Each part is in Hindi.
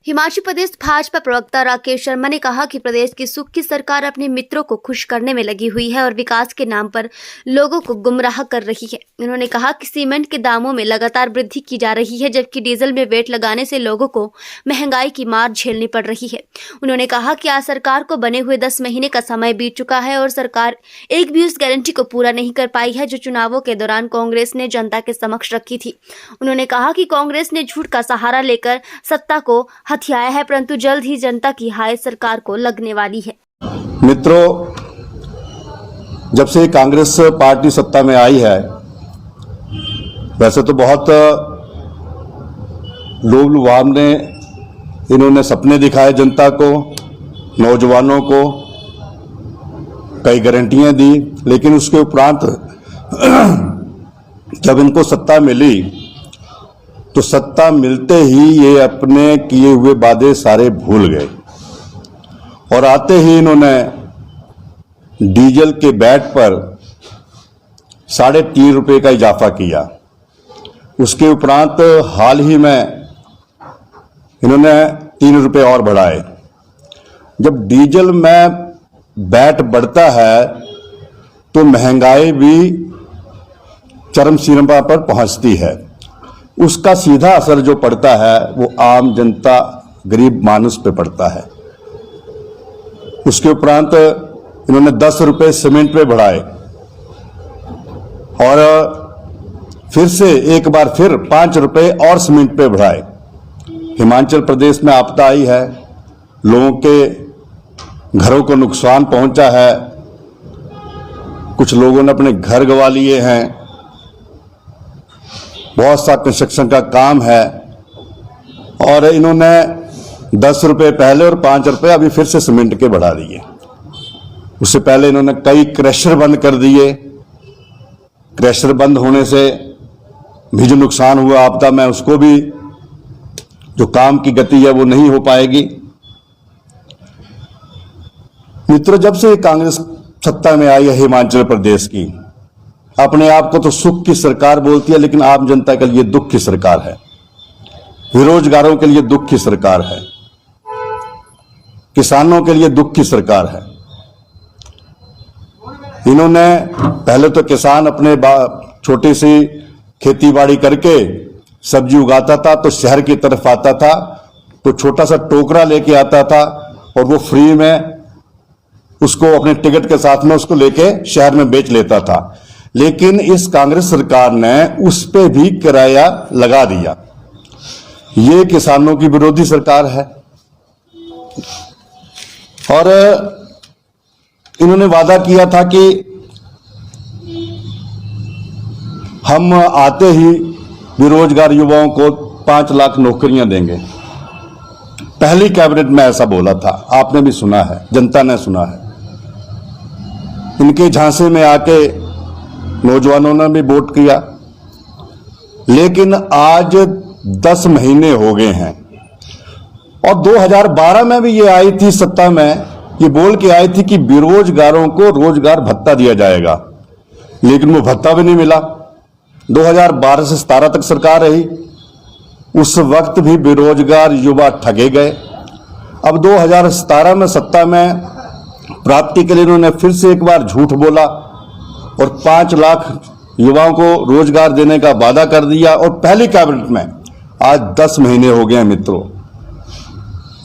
हिमाचल प्रदेश भाजपा प्रवक्ता राकेश शर्मा ने कहा कि प्रदेश की सुख की सरकार अपने मित्रों को खुश करने में लगी हुई है और विकास के नाम पर लोगों को गुमराह कर रही है। उन्होंने कहा कि सीमेंट के दामों में लगातार वृद्धि की जा रही है, जबकि डीजल में वेट लगाने से लोगों को महंगाई की मार झेलनी पड़ रही है। उन्होंने कहा कि आज सरकार को बने हुए 10 महीने का समय बीत चुका है और सरकार एक भी उस गारंटी को पूरा नहीं कर पाई है जो चुनावों के दौरान कांग्रेस ने जनता के समक्ष रखी थी। उन्होंने कहा कि कांग्रेस ने झूठ का सहारा लेकर सत्ता को हथियाया है, परंतु जल्द ही जनता की हाय सरकार को लगने वाली है। मित्रों, जब से कांग्रेस पार्टी सत्ता में आई है, वैसे तो बहुत लोभ लुभाव ने इन्होंने सपने दिखाए जनता को, नौजवानों को, कई गारंटियां दी, लेकिन उसके उपरांत जब इनको सत्ता मिली तो सत्ता मिलते ही ये अपने किए हुए वादे सारे भूल गए और आते ही इन्होंने डीजल के बैट पर 3.5 रुपये का इजाफा किया। उसके उपरांत हाल ही में इन्होंने 3 रुपये और बढ़ाए। जब डीजल में बैट बढ़ता है तो महंगाई भी चरम सीमा पर पहुंचती है। उसका सीधा असर जो पड़ता है वो आम जनता, गरीब मानुस पे पड़ता है। उसके उपरांत इन्होंने 10 रुपये सीमेंट पे बढ़ाए और फिर से एक बार फिर 5 रुपये और सीमेंट पे बढ़ाए। हिमाचल प्रदेश में आपदा आई है, लोगों के घरों को नुकसान पहुंचा है, कुछ लोगों ने अपने घर गंवा लिए हैं, बहुत सा कंस्ट्रक्शन का काम है और इन्होंने 10 रुपये पहले और 5 रुपये अभी फिर से सीमेंट के बढ़ा दिए। उससे पहले इन्होंने कई क्रशर बंद कर दिए। क्रशर बंद होने से भी जो नुकसान हुआ आपदा में, उसको भी जो काम की गति है वो नहीं हो पाएगी। मित्रों, जब से कांग्रेस सत्ता में आई है हिमाचल प्रदेश की, अपने आप को तो सुख की सरकार बोलती है, लेकिन आम जनता के लिए दुख की सरकार है, बेरोजगारों के लिए दुख की सरकार है, किसानों के लिए दुख की सरकार है। इन्होंने पहले तो किसान अपने छोटी सी खेती बाड़ी करके सब्जी उगाता था तो शहर की तरफ आता था तो छोटा सा टोकरा लेके आता था और वो फ्री में उसको अपने टिकट के साथ में उसको लेके शहर में बेच लेता था। लेकिन इस कांग्रेस सरकार ने उस पे भी किराया लगा दिया। ये किसानों की विरोधी सरकार है और इन्होंने वादा किया था कि हम आते ही बेरोजगार युवाओं को 5 लाख नौकरियां देंगे। पहली कैबिनेट में ऐसा बोला था, आपने भी सुना है, जनता ने सुना है। इनके झांसे में आके नौजवानों ने भी वोट किया, लेकिन आज 10 महीने हो गए हैं और 2012 में भी ये आई थी सत्ता में, ये बोल के आई थी कि बेरोजगारों को रोजगार भत्ता दिया जाएगा, लेकिन वो भत्ता भी नहीं मिला। 2012 से 17 तक सरकार रही, उस वक्त भी बेरोजगार युवा ठगे गए। अब 2017 में सत्ता में प्राप्ति के लिए इन्होंने फिर से एक बार झूठ बोला और 5 लाख युवाओं को रोजगार देने का वादा कर दिया और पहली कैबिनेट में आज 10 महीने हो गए हैं। मित्रों,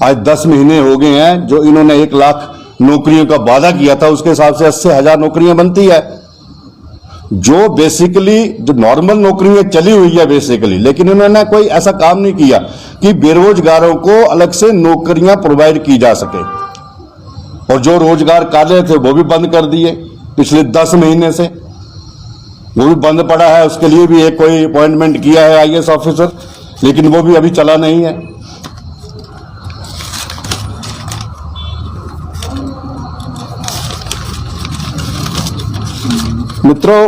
आज 10 महीने हो गए हैं जो इन्होंने 1 लाख नौकरियों का वादा किया था, उसके हिसाब से 80,000 नौकरियां बनती है, जो बेसिकली जो नॉर्मल नौकरियां चली हुई है बेसिकली। लेकिन इन्होंने कोई ऐसा काम नहीं किया कि बेरोजगारों को अलग से नौकरियां प्रोवाइड की जा सके और जो रोजगार काले थे वो भी बंद कर दिए पिछले 10 महीने से, वो भी बंद पड़ा है। उसके लिए भी एक कोई अपॉइंटमेंट किया है IAS ऑफिसर, लेकिन वो भी अभी चला नहीं है। मित्रों,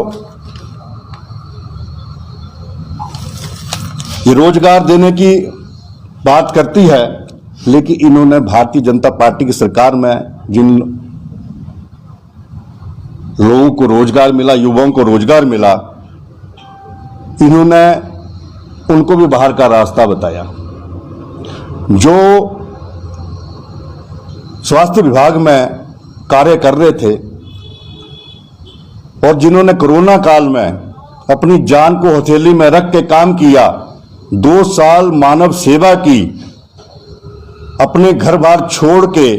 ये रोजगार देने की बात करती है, लेकिन इन्होंने भारतीय जनता पार्टी की सरकार में जिन लोगों को रोजगार मिला, युवाओं को रोजगार मिला, इन्होंने उनको भी बाहर का रास्ता बताया। जो स्वास्थ्य विभाग में कार्य कर रहे थे और जिन्होंने कोरोना काल में अपनी जान को हथेली में रख के काम किया, 2 साल मानव सेवा की, अपने घर बार छोड़ के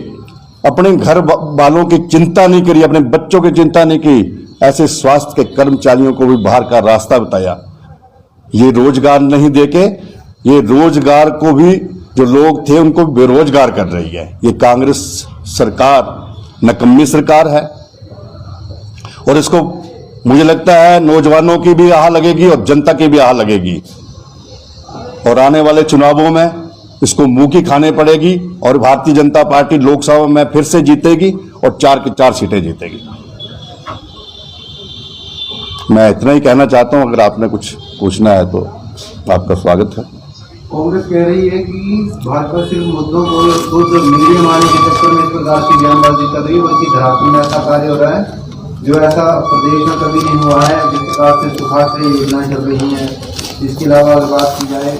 अपने घर वालों की चिंता नहीं करी, अपने बच्चों की चिंता नहीं की, ऐसे स्वास्थ्य के कर्मचारियों को भी बाहर का रास्ता बताया। ये रोजगार नहीं देके, ये रोजगार को भी जो लोग थे उनको बेरोजगार कर रही है। ये कांग्रेस सरकार नकम्मी सरकार है और इसको मुझे लगता है नौजवानों की भी आह लगेगी और जनता की भी आह लगेगी और आने वाले चुनावों में इसको मुंह की खाने पड़ेगी और भारतीय जनता पार्टी लोकसभा में फिर से जीतेगी और 4 की 4 सीटें जीतेगी। मैं इतना ही कहना चाहता हूं, अगर आपने कुछ पूछना है तो आपका स्वागत है। कांग्रेस कह रही है कि भाजपा सिर्फ मुद्दों को मीडिया मारने के चक्कर में इस प्रकार की बयानबाजी कर रही है, बल्कि धरातल में ऐसा कार्य हो रहा है जो ऐसा प्रदेश में कभी नहीं हुआ है। जिस प्रकार से सुखाड़ से योजनाएं चल रही हैं, इसके अलावा अगर बात की जाए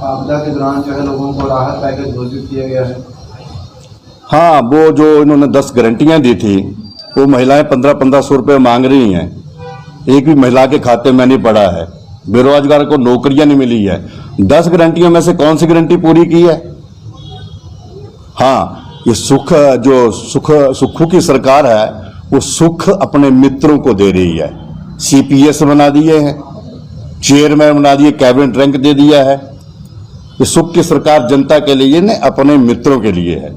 आपदा के दौरान जो है लोगों को राहत पैकेज घोषित किया गया है। हाँ, वो जो इन्होंने 10 गारंटियां दी थी, वो महिलाएं 1500 रुपये मांग रही हैं, एक भी महिला के खाते में नहीं पड़ा है। बेरोजगार को नौकरियां नहीं मिली है। 10 गारंटियों में से कौन सी गारंटी पूरी की है? हाँ, ये सुखों की सरकार है, वो सुख अपने मित्रों को दे रही है। सीपीएस बना दिए हैं, चेयरमैन बना दिए, कैबिनेट रैंक दे दिया है। ये सुख की सरकार जनता के लिए नहीं, अपने मित्रों के लिए है।